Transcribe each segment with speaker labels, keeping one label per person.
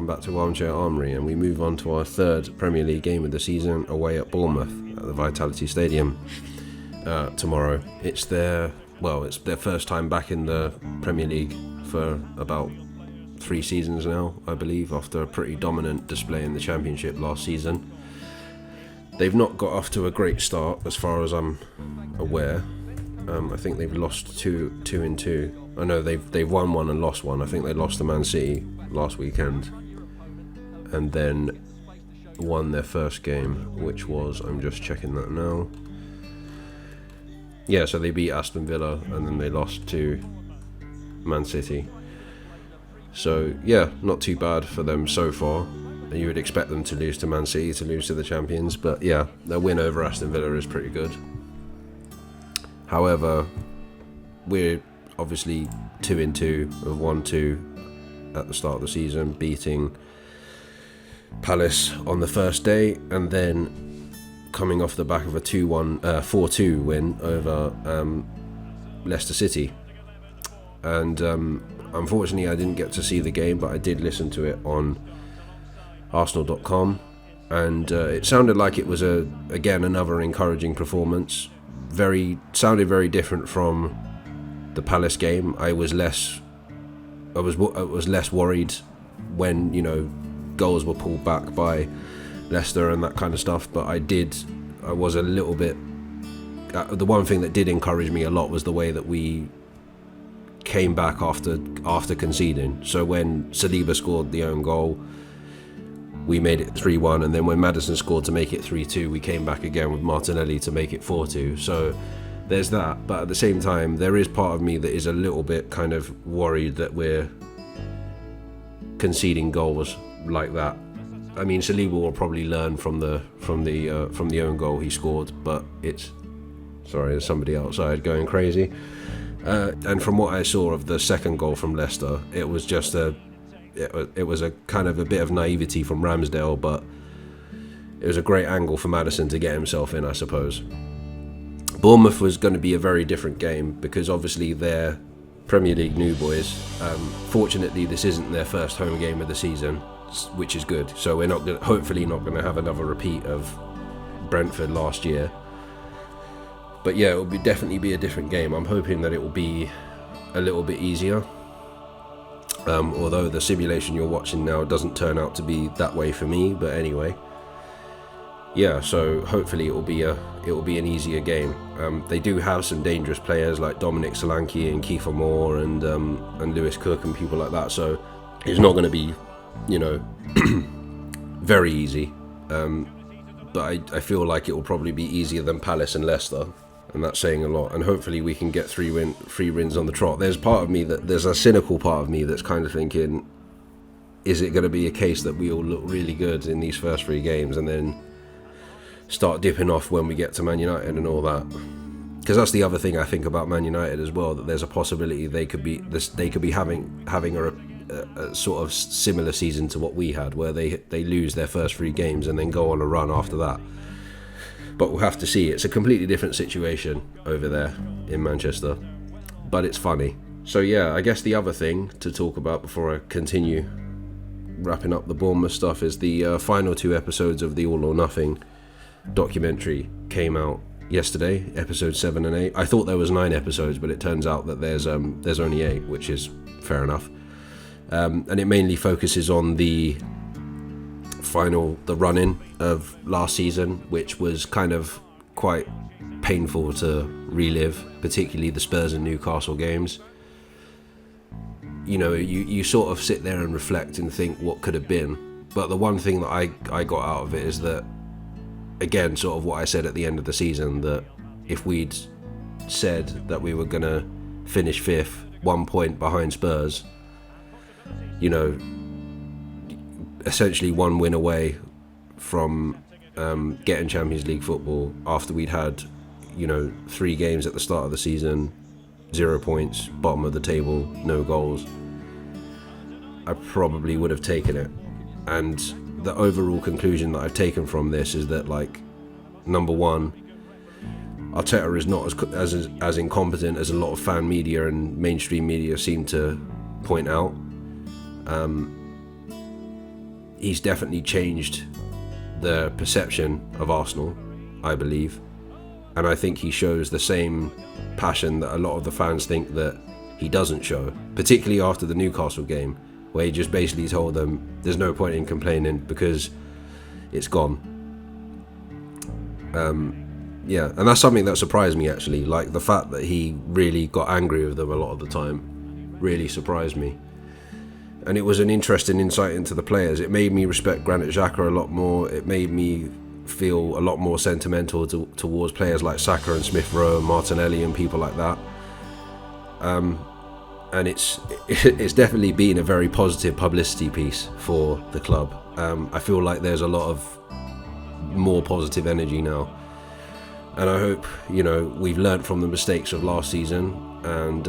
Speaker 1: welcome back to Armchair Armoury, and we move on to our third Premier League game of the season away at Bournemouth at the Vitality Stadium tomorrow. It's their first time back in the Premier League for about 3 seasons now, I believe, after a pretty dominant display in the Championship last season. They've not got off to a great start as far as I'm aware. I think they've lost two in two. I know they've won one and lost one. I think they lost to Man City last weekend, and then won their first game, which was, I'm just checking that now. Yeah, so they beat Aston Villa and then they lost to Man City. So yeah, not too bad for them so far. You would expect them to lose to Man City, to lose to the champions, but yeah, their win over Aston Villa is pretty good. However, we're obviously 2 in 2 of 1-2 at the start of the season, beating Palace on the first day, and then coming off the back of a 4-2 win over Leicester City. And unfortunately I didn't get to see the game, but I did listen to it on Arsenal.com, and it sounded like it was again another encouraging performance. Sounded very different from the Palace game. I was less worried when goals were pulled back by Leicester and that kind of stuff, but I was a little bit the one thing that did encourage me a lot was the way that we came back after conceding. So when Saliba scored the own goal, we made it 3-1, and then when Maddison scored to make it 3-2, we came back again with Martinelli to make it 4-2. So there's that, but at the same time, there is part of me that is a little bit kind of worried that we're conceding goals like that. I mean, Saliba will probably learn from the own goal he scored, but there's somebody outside going crazy. And from what I saw of the second goal from Leicester, it was just it was a kind of a bit of naivety from Ramsdale, but it was a great angle for Maddison to get himself in, I suppose. Bournemouth was going to be a very different game because obviously they're Premier League new boys. Fortunately, this isn't their first home game of the season, which is good. So we're hopefully not going to have another repeat of Brentford last year. But yeah, it will definitely be a different game. I'm hoping that it will be a little bit easier. Although the simulation you're watching now doesn't turn out to be that way for me, but anyway, yeah. So hopefully it will be an easier game. They do have some dangerous players like Dominic Solanke and Kiefer Moore and Lewis Cook and people like that. So it's not going to be, very easy. But I feel like it will probably be easier than Palace and Leicester. And that's saying a lot, and hopefully we can get three wins on the trot. There's a cynical part of me that's kind of thinking, is it going to be a case that we all look really good in these first 3 games and then start dipping off when we get to Man United and all that? Because that's the other thing I think about Man United as well, that there's a possibility they could be having a sort of similar season to what we had, where they lose their first 3 games and then go on a run after that. But we'll have to see. It's a completely different situation over there in Manchester, but it's funny. So yeah, I guess the other thing to talk about before I continue wrapping up the Bournemouth stuff is the final 2 episodes of the All or Nothing documentary came out yesterday, episode 7 and 8. I thought there was 9 episodes, but it turns out that there's only 8, which is fair enough. And it mainly focuses on the run-in of last season, which was kind of quite painful to relive, particularly the Spurs and Newcastle games. You sort of sit there and reflect and think what could have been, but the one thing that I got out of it is that, again, sort of what I said at the end of the season, that if we'd said that we were going to finish 5th, 1 point behind Spurs, essentially 1 win away from getting Champions League football after we'd had 3 games at the start of the season, 0 points, bottom of the table, no goals, I probably would have taken it. And the overall conclusion that I've taken from this is that, number one, Arteta is not as incompetent as a lot of fan media and mainstream media seem to point out. he's definitely changed the perception of Arsenal, I believe. And I think he shows the same passion that a lot of the fans think that he doesn't show, particularly after the Newcastle game, where he just basically told them there's no point in complaining because it's gone. Yeah, and that's something that surprised me, actually. Like, the fact that he really got angry with them a lot of the time really surprised me. And it was an interesting insight into the players. It made me respect Granit Xhaka a lot more. It made me feel a lot more sentimental towards players like Saka and Smith Rowe and Martinelli and people like that. And it's definitely been a very positive publicity piece for the club. I feel like there's a lot of more positive energy now. And I hope, we've learnt from the mistakes of last season, and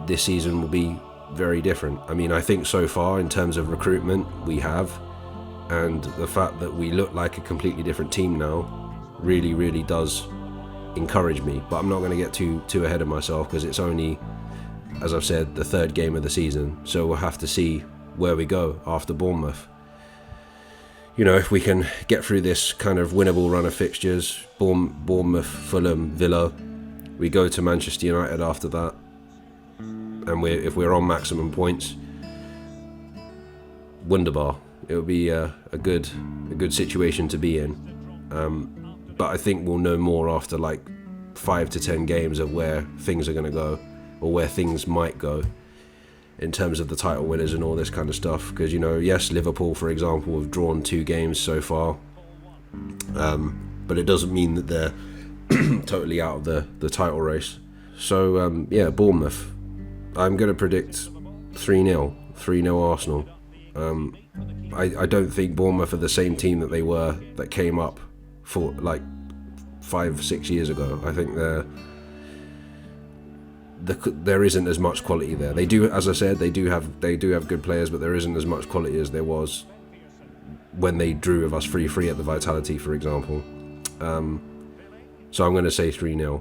Speaker 1: this season will be very different. I mean, I think so far in terms of recruitment we have, and the fact that we look like a completely different team now really, really does encourage me. But I'm not going to get too ahead of myself, because it's only, as I've said, the third game of the season. So we'll have to see where we go after Bournemouth. If we can get through this kind of winnable run of fixtures, Bournemouth, Fulham, Villa, we go to Manchester United after that, and if we're on maximum points, wunderbar. It would be a good situation to be in. But I think we'll know more after like 5 to 10 games of where things are going to go, or where things might go, in terms of the title winners and all this kind of stuff. Because, yes, Liverpool, for example, have drawn 2 games so far, but it doesn't mean that they're totally out of the title race. So, Bournemouth. I'm going to predict 3-0 Arsenal. I don't think Bournemouth are the same team that they were that came up for like 5-6 years ago. I think there isn't as much quality there. They do, as I said, they do have good players, but there isn't as much quality as there was when they drew of us 3-3 at the Vitality, for example. So I'm going to say 3-0.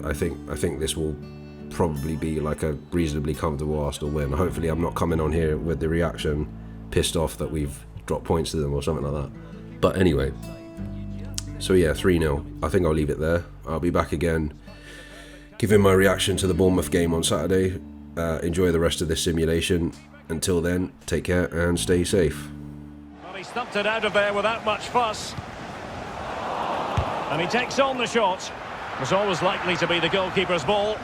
Speaker 1: I think this will probably be like a reasonably comfortable Arsenal win. Hopefully I'm not coming on here with the reaction pissed off that we've dropped points to them or something like that. But anyway, so yeah, 3-0. I think I'll leave it there. I'll be back again giving my reaction to the Bournemouth game on Saturday. Enjoy the rest of this simulation. Until then, take care and stay safe.
Speaker 2: Well, he stumped it out of there without much fuss. And he takes on the shot. It was always likely to be the goalkeeper's ball.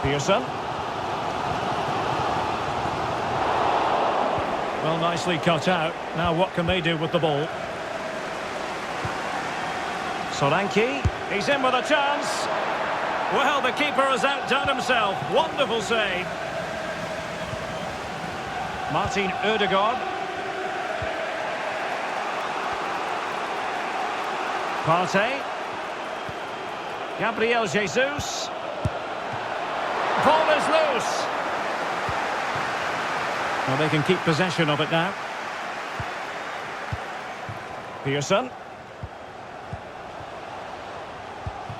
Speaker 2: Pearson. Well, nicely cut out. Now what can they do with the ball? Solanke, he's in with a chance. Well, the keeper has outdone himself. Wonderful save. Martin Ødegaard. Partey. Gabriel Jesus. Ball is loose. Well, they can keep possession of it now. Pearson.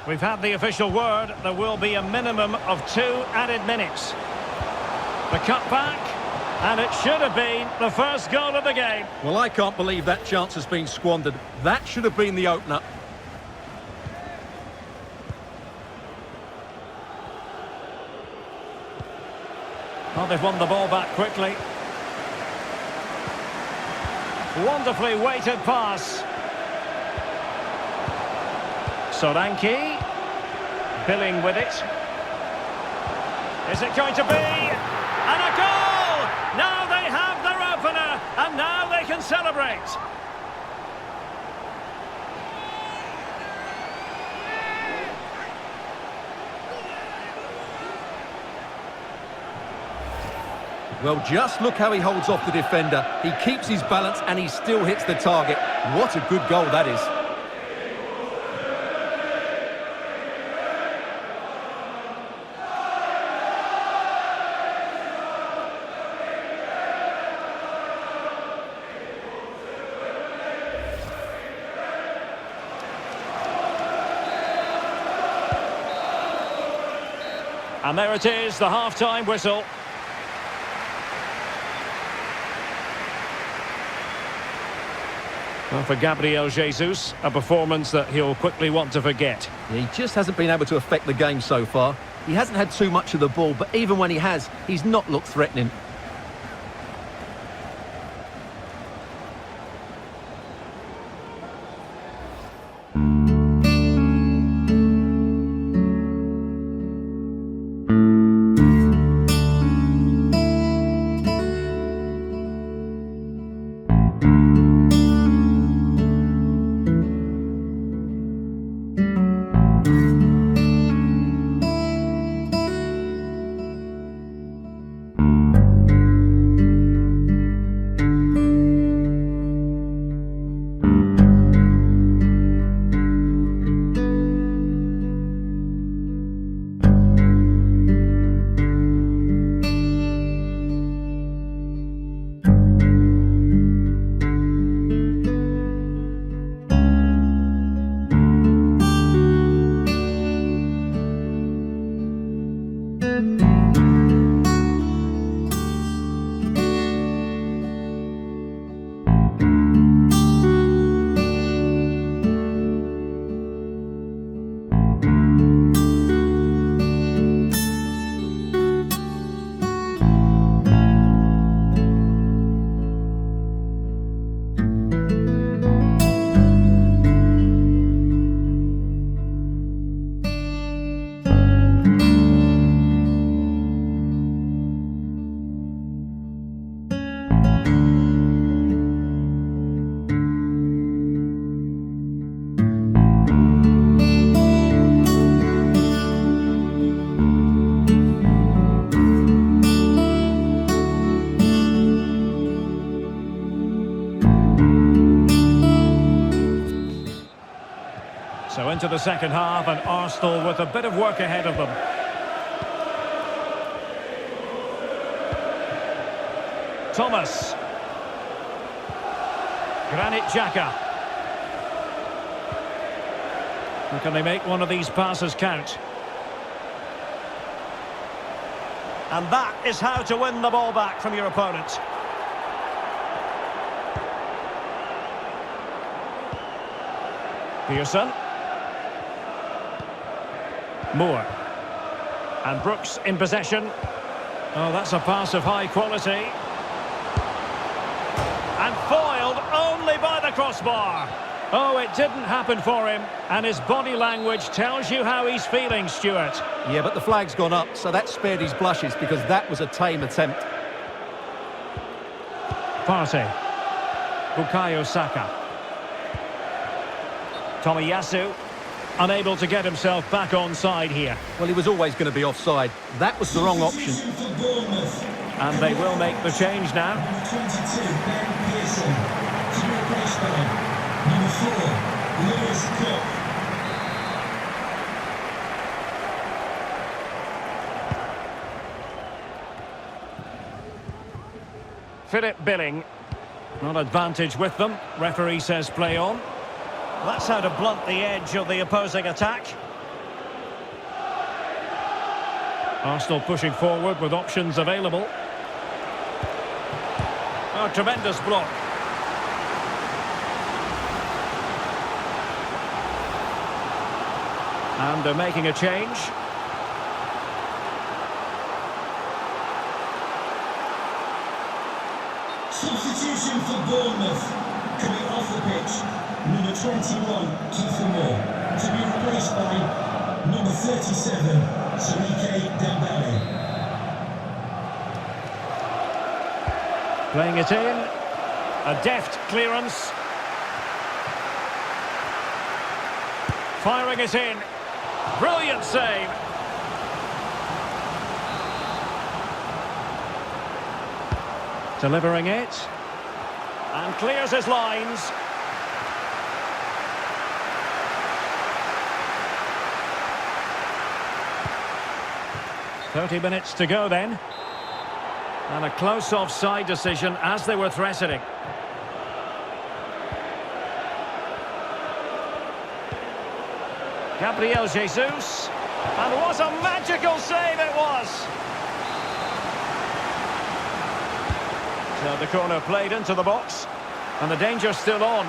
Speaker 2: We've had the official word. There will be a minimum of 2 added minutes. The cutback, and it should have been the first goal of the game.
Speaker 3: Well, I can't believe that chance has been squandered. That should have been the opener.
Speaker 2: Well, they've won the ball back quickly. Wonderfully weighted pass. Solanke. Billing with it. Is it going to be? And a goal! Now they have their opener, and now they can celebrate.
Speaker 3: Well, just look how he holds off the defender. He keeps his balance and he still hits the target. What a good goal that is.
Speaker 2: And there it is, the half-time whistle. Well, for Gabriel Jesus, a performance that he'll quickly want to forget.
Speaker 3: He just hasn't been able to affect the game so far. He hasn't had too much of the ball, but even when he has, he's not looked threatening.
Speaker 2: So into the second half, and Arsenal with a bit of work ahead of them. Thomas. Granit Xhaka. Or can they make one of these passes count? And that is how to win the ball back from your opponent. Pearson. Moore. And Brooks in possession. Oh, that's a pass of high quality. And foiled only by the crossbar. Oh, it didn't happen for him. And his body language tells you how he's feeling, Stuart.
Speaker 3: Yeah, but the flag's gone up, so that spared his blushes because that was a tame attempt.
Speaker 2: Partey. Bukayo Saka. Tomiyasu. Unable to get himself back on side here.
Speaker 3: Well, he was always going to be offside. That was the wrong option.
Speaker 2: And they will make the change now.
Speaker 4: Number 22, Ben Pearson. To be replaced by number 4, Lewis Cook.
Speaker 2: Philip Billing. Not advantage with them. Referee says play on. That's how to blunt the edge of the opposing attack. Arsenal pushing forward with options available. Oh, tremendous block. And they're making a change.
Speaker 4: Substitution for Bournemouth. Coming off the pitch. Number 21, Kiefer Moore, to be replaced by number 37, Sarike Dembele.
Speaker 2: Playing it in. A deft clearance. Firing it in. Brilliant save. Delivering it. And clears his lines. "30 minutes to go then. And a close offside decision as they were threatening. Gabriel Jesus. And what a magical save it was! So the corner played into the box, and the danger's still on.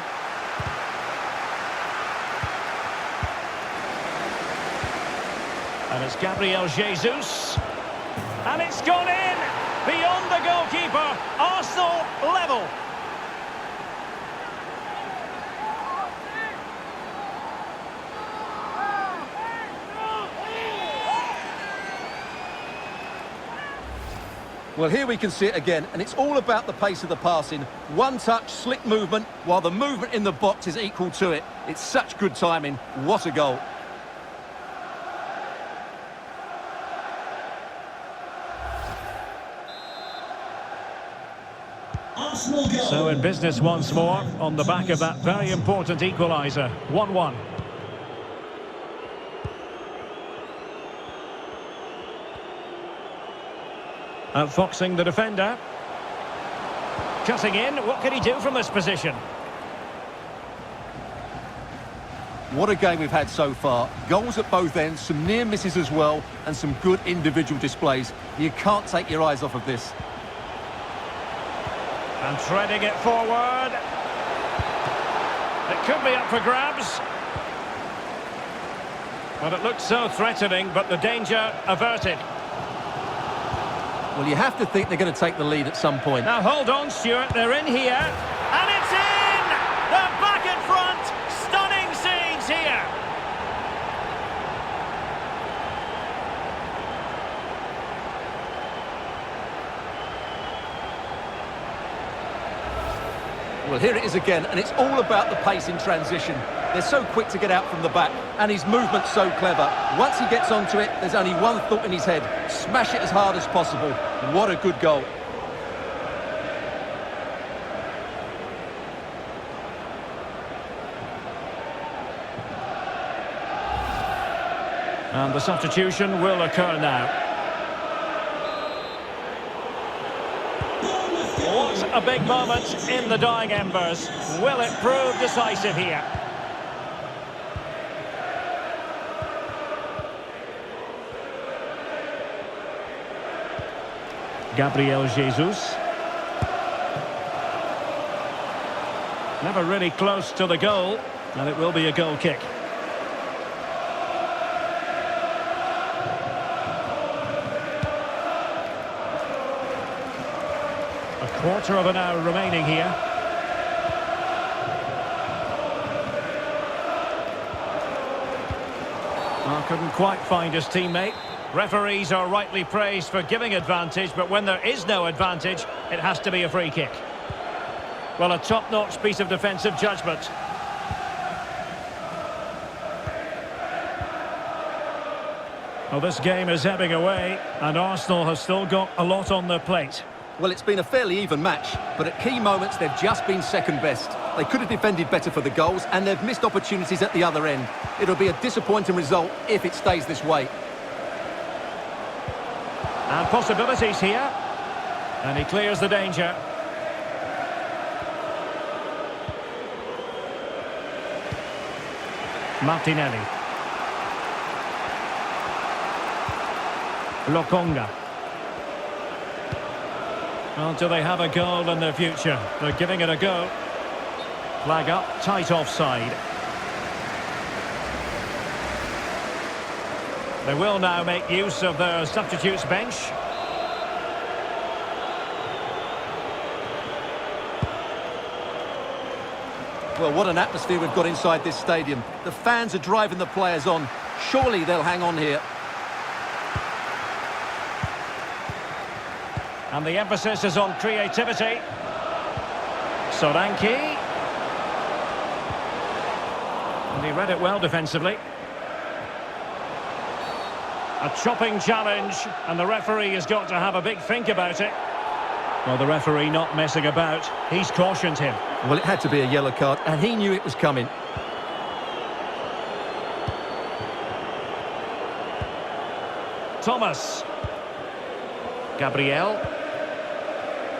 Speaker 2: And it's Gabriel Jesus. And it's gone in! Beyond the goalkeeper, Arsenal level.
Speaker 3: Well, here we can see it again, and it's all about the pace of the passing. One touch, slick movement, while the movement in the box is equal to it. It's such good timing. What a goal.
Speaker 4: Arsenal goal.
Speaker 2: So in business once more, on the back of that very important equaliser. 1-1. Outfoxing the defender. Cutting in, what can he do from this position?
Speaker 3: What a game we've had so far. Goals at both ends, some near misses as well, and some good individual displays. You can't take your eyes off of this.
Speaker 2: And treading it forward. It could be up for grabs. Well, it looked so threatening, but the danger averted.
Speaker 3: Well, you have to think they're going to take the lead at some point.
Speaker 2: Now hold on, Stuart, they're in here. And it's in! They're back in front! Stunning scenes here!
Speaker 3: Well, here it is again, and it's all about the pace in transition. They're so quick to get out from the back, and his movement's so clever. Once he gets onto it, there's only one thought in his head. Smash it as hard as possible. What a good goal.
Speaker 2: And the substitution will occur now. What a big moment in the dying embers. Will it prove decisive here? Gabriel Jesus. Never really close to the goal, and it will be a goal kick. A quarter of an hour remaining here. Oh, couldn't quite find his teammate. Referees are rightly praised for giving advantage, but when there is no advantage, it has to be a free kick. Well, a top-notch piece of defensive judgment. Well, this game is ebbing away, and Arsenal have still got a lot on their plate.
Speaker 3: Well, it's been a fairly even match, but at key moments they've just been second best. They could have defended better for the goals, and they've missed opportunities at the other end. It'll be a disappointing result if it stays this way.
Speaker 2: And possibilities here. And he clears the danger. Martinelli. Lokonga. Well, do they have a goal in their future? They're giving it a go. Flag up, tight offside. They will now make use of their substitutes bench.
Speaker 3: Well, what an atmosphere we've got inside this stadium. The fans are driving the players on. Surely they'll hang on here.
Speaker 2: And the emphasis is on creativity. Solanke. And he read it well defensively. A chopping challenge, and the referee has got to have a big think about it. Well, the referee not messing about. He's cautioned him.
Speaker 3: Well, it had to be a yellow card, and he knew it was coming.
Speaker 2: Thomas. Gabriel.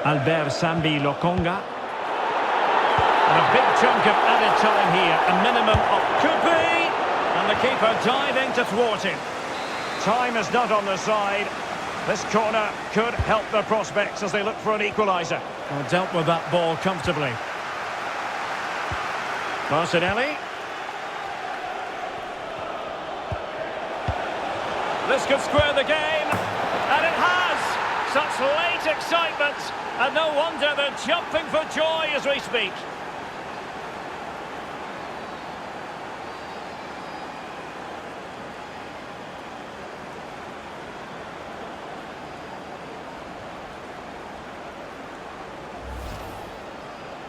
Speaker 2: Albert Sambi Lokonga. And a big chunk of added time here. A minimum of could be. And the keeper diving to thwart him. Time is not on the side. This corner could help their prospects as they look for an equaliser. Well, dealt with that ball comfortably. Martinelli. This could square the game, and it has! Such late excitement, and no wonder they're jumping for joy as we speak.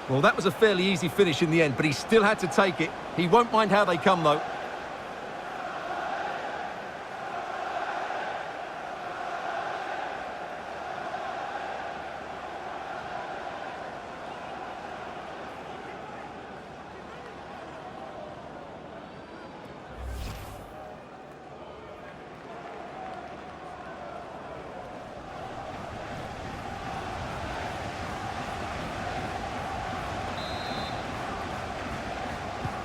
Speaker 3: Well, that was a fairly easy finish in the end, but he still had to take it. He won't mind how they come, though.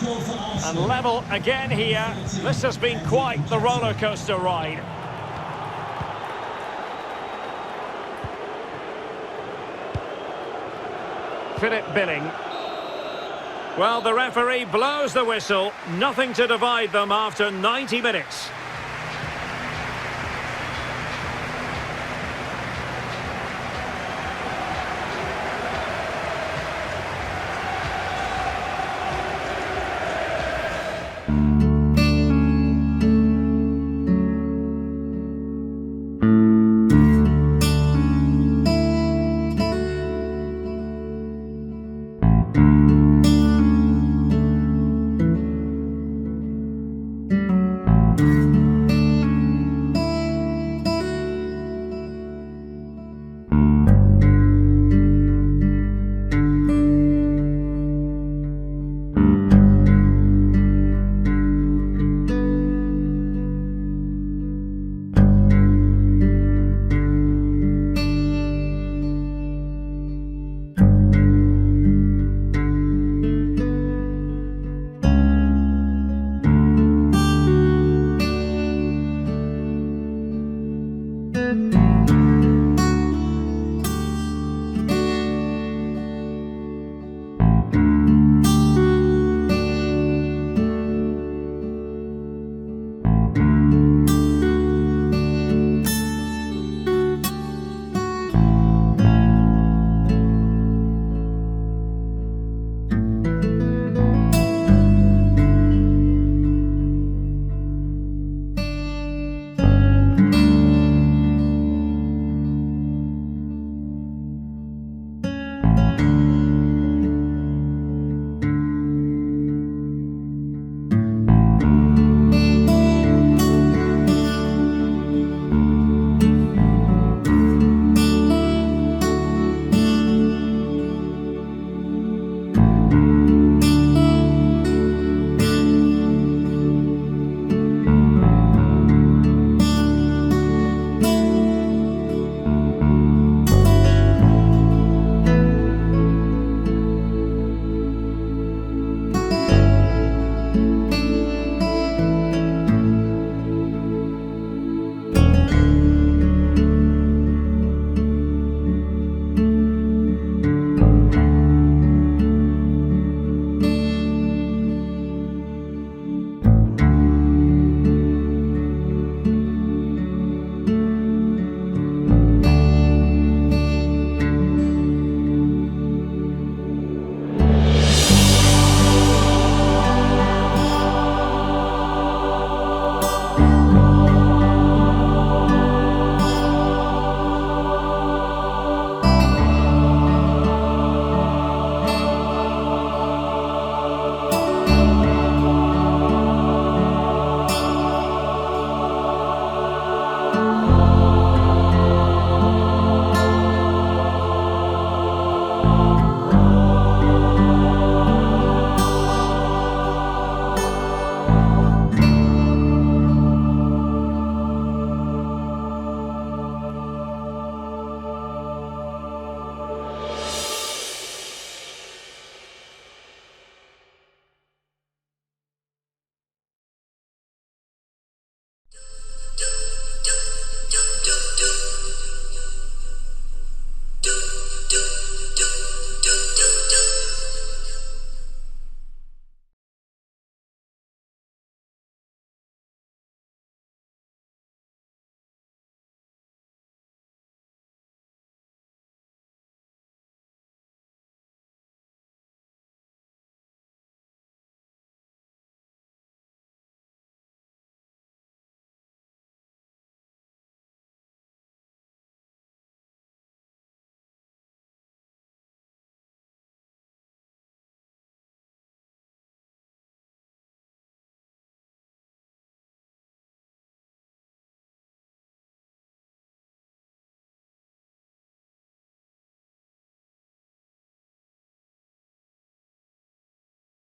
Speaker 4: Goal for Arsenal.
Speaker 2: And level again here. This has been quite the roller coaster ride. Philip Billing. Well, the referee blows the whistle. Nothing to divide them after 90 minutes.